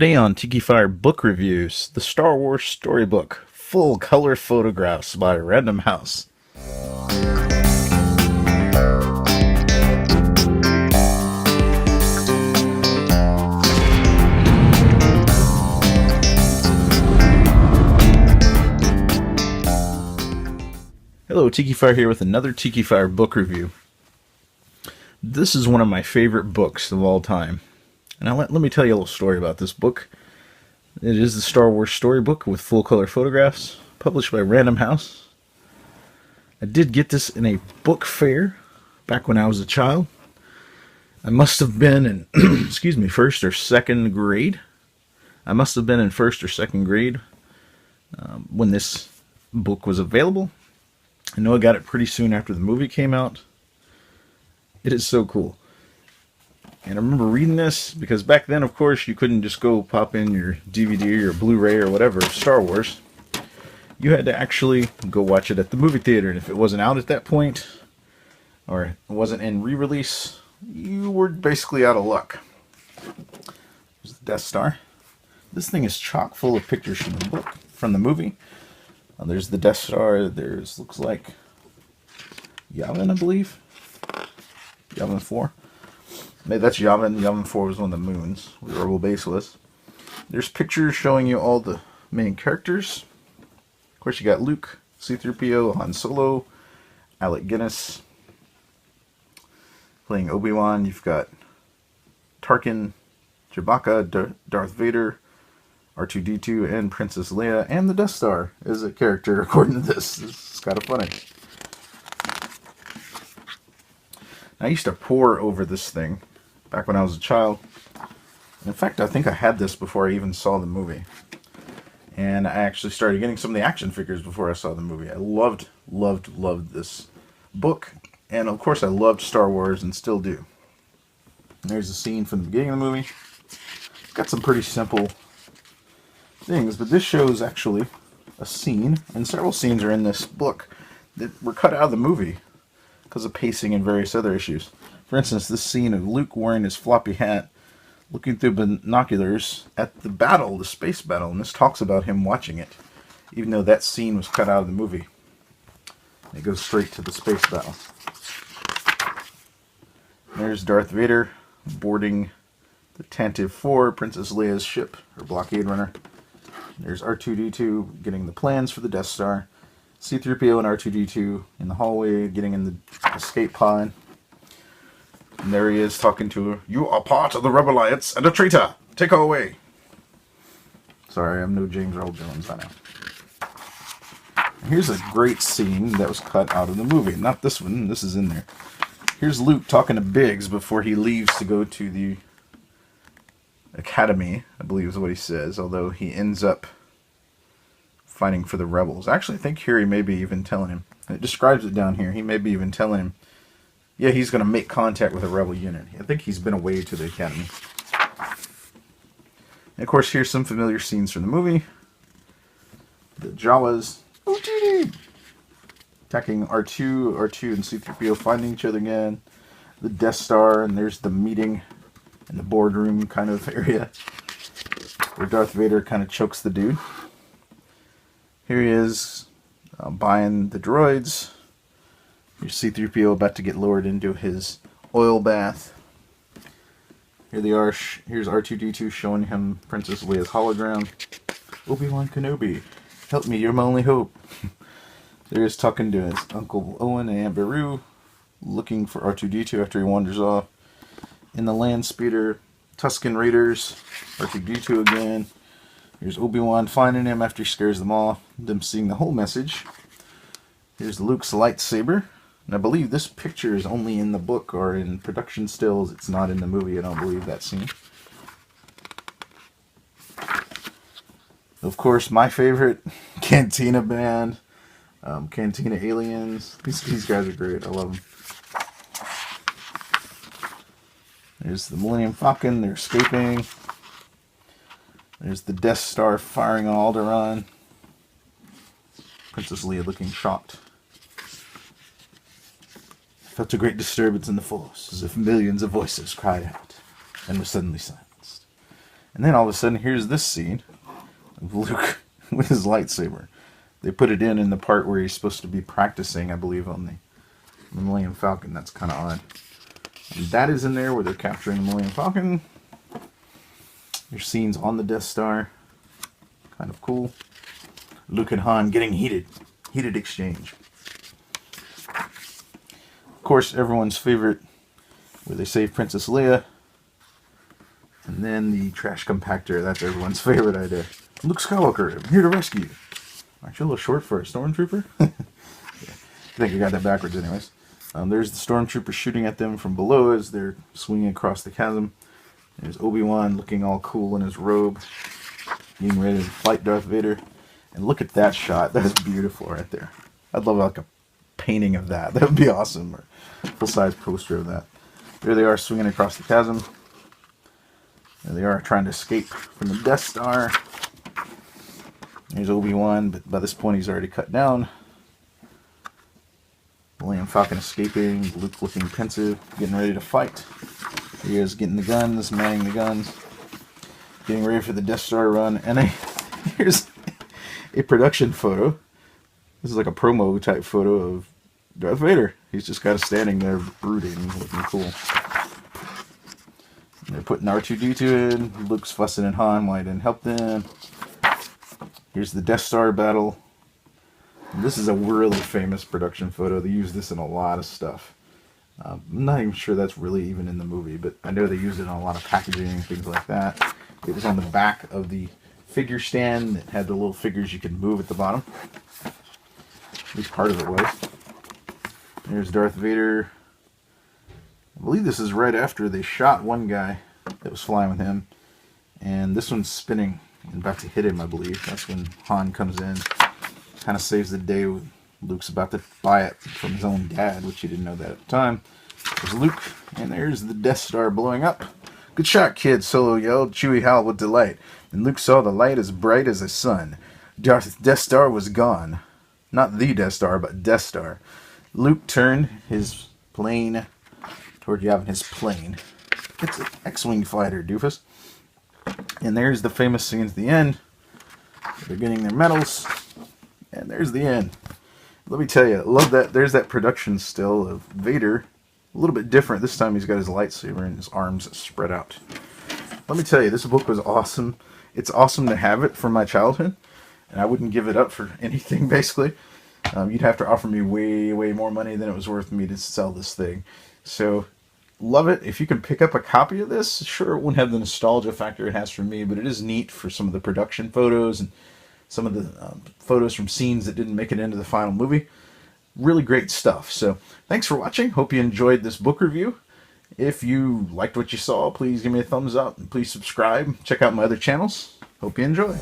Today on Tikifire Book Reviews, the Star Wars Storybook, full color photographs by Random House. Hello, Tikifire here with another Tikifire book review. This is one of my favorite books of all time. Now let me tell you a little story about this book. It is the Star Wars Storybook with full color photographs, published by Random House. I did get this in a book fair back when I was a child. I must have been in, first or second grade. I must have been in first or second grade when this book was available. I know I got it pretty soon after the movie came out. It is so cool. And I remember reading this because back then, of course, you couldn't just go pop in your DVD or Blu-ray or whatever of Star Wars. You had to actually go watch it at the movie theater. And if it wasn't out at that point, or it wasn't in re-release, you were basically out of luck. There's the Death Star. This thing is chock full of pictures from the book, from the movie. There's the Death Star. There's, looks like, Yavin, I believe. Yavin 4. Maybe that's Yavin. Yavin 4 was one of the moons where the Rebel base was. There's pictures showing you all the main characters. Of course, you got Luke, C-3PO, Han Solo, Alec Guinness playing Obi-Wan. You've got Tarkin, Chewbacca, Darth Vader, R2-D2, and Princess Leia, and the Death Star is a character according to this. It's kind of funny. I used to pore over this thing back when I was a child. In fact, I think I had this before I even saw the movie. And I actually started getting some of the action figures before I saw the movie. I loved this book. And of course I loved Star Wars and still do. And there's a scene from the beginning of the movie. It's got some pretty simple things, but this shows actually a scene, and several scenes are in this book that were cut out of the movie because of pacing and various other issues. For instance, this scene of Luke wearing his floppy hat, looking through binoculars at the battle, the space battle, and this talks about him watching it, even though that scene was cut out of the movie. It goes straight to the space battle. There's Darth Vader boarding the Tantive 4, Princess Leia's ship, her blockade runner. There's R2-D2 getting the plans for the Death Star. C-3PO and R2-D2 in the hallway getting in the escape pod. And there he is talking to her. You are part of the Rebel Alliance and a traitor. Take her away. Sorry, I'm no James Earl Jones, I know. Here's a great scene that was cut out of the movie. Not this one. This is in there. Here's Luke talking to Biggs before he leaves to go to the Academy, I believe is what he says, although he ends up fighting for the rebels. Actually, I think here he may be even telling him, and it describes it down here, he may be even telling him, yeah, he's going to make contact with a rebel unit. I think he's been away to the Academy. And of course, here's some familiar scenes from the movie. The Jawas attacking R2 and C-3PO finding each other again. The Death Star, and there's the meeting in the boardroom kind of area where Darth Vader kind of chokes the dude. Here he is buying the droids. Here's C-3PO about to get lowered into his oil bath. Here they are. Here's R2-D2 showing him Princess Leia's hologram. Obi-Wan Kenobi, help me, you're my only hope. There he is talking to his Uncle Owen and Aunt Beru, looking for R2-D2 after he wanders off. In the land speeder, Tusken Raiders, R2-D2 again. Here's Obi-Wan finding him after he scares them off, them seeing the whole message. Here's Luke's lightsaber. And I believe this picture is only in the book or in production stills. It's not in the movie, I don't believe, that scene. Of course, my favorite, Cantina Band, Cantina Aliens. These guys are great, I love them. There's the Millennium Falcon, they're escaping. There's the Death Star firing on Alderaan. Princess Leia looking shocked. I felt a great disturbance in the force, as if millions of voices cried out, and were suddenly silenced. And then all of a sudden, here's this scene of Luke with his lightsaber. They put it in the part where he's supposed to be practicing, I believe, on the Millennium Falcon. That's kind of odd. And that is in there where they're capturing the Millennium Falcon. There's scenes on the Death Star. Kind of cool. Luke and Han getting heated. Heated exchange. Of course, everyone's favorite, where they save Princess Leia. And then the trash compactor. That's everyone's favorite idea. Luke Skywalker, I'm here to rescue you. Aren't you a little short for a stormtrooper? Yeah. I think I got that backwards anyways. There's the stormtrooper shooting at them from below as they're swinging across the chasm. There's Obi-Wan looking all cool in his robe, getting ready to fight Darth Vader. And look at that shot. That is beautiful right there. I'd love like a painting of that. That would be awesome. Or a full-size poster of that. There they are swinging across the chasm. There they are trying to escape from the Death Star. There's Obi-Wan, but by this point he's already cut down. Millennium Falcon escaping. Luke looking pensive, getting ready to fight. He is getting the guns, manning the guns, getting ready for the Death Star run. And here's a production photo. This is like a promo type photo of Darth Vader. He's just kind of standing there brooding, looking cool. And they're putting R2-D2 in. Luke's fussing at Han why he didn't help them. Here's the Death Star battle. And this is a really famous production photo. They use this in a lot of stuff. I'm not even sure that's really even in the movie, but I know they used it on a lot of packaging and things like that. It was on the back of the figure stand that had the little figures you could move at the bottom. At least part of it was. There's Darth Vader. I believe this is right after they shot one guy that was flying with him. And this one's spinning and about to hit him, I believe. That's when Han comes in. Kind of saves the day. Luke's about to buy it from his own dad, which he didn't know that at the time. There's Luke, and there's the Death Star blowing up. "Good shot, kid," Solo yelled. Chewie howled with delight. And Luke saw the light as bright as a sun. Death Star was gone. Not the Death Star, but Death Star. Luke turned his plane toward Yavin, his plane. It's an X-Wing fighter, doofus. And there's the famous scenes at the end. They're getting their medals. And there's the end. Let me tell you, I love that. There's that production still of Vader. A little bit different. This time he's got his lightsaber and his arms spread out. Let me tell you, this book was awesome. It's awesome to have it from my childhood. And I wouldn't give it up for anything, basically. You'd have to offer me way, way more money than it was worth me to sell this thing. So, love it. If you can pick up a copy of this, sure, it won't have the nostalgia factor it has for me, but it is neat for some of the production photos and some of the photos from scenes that didn't make it into the final movie. Really great stuff. So, thanks for watching. Hope you enjoyed this book review. If you liked what you saw, please give me a thumbs up and please subscribe. Check out my other channels. Hope you enjoy.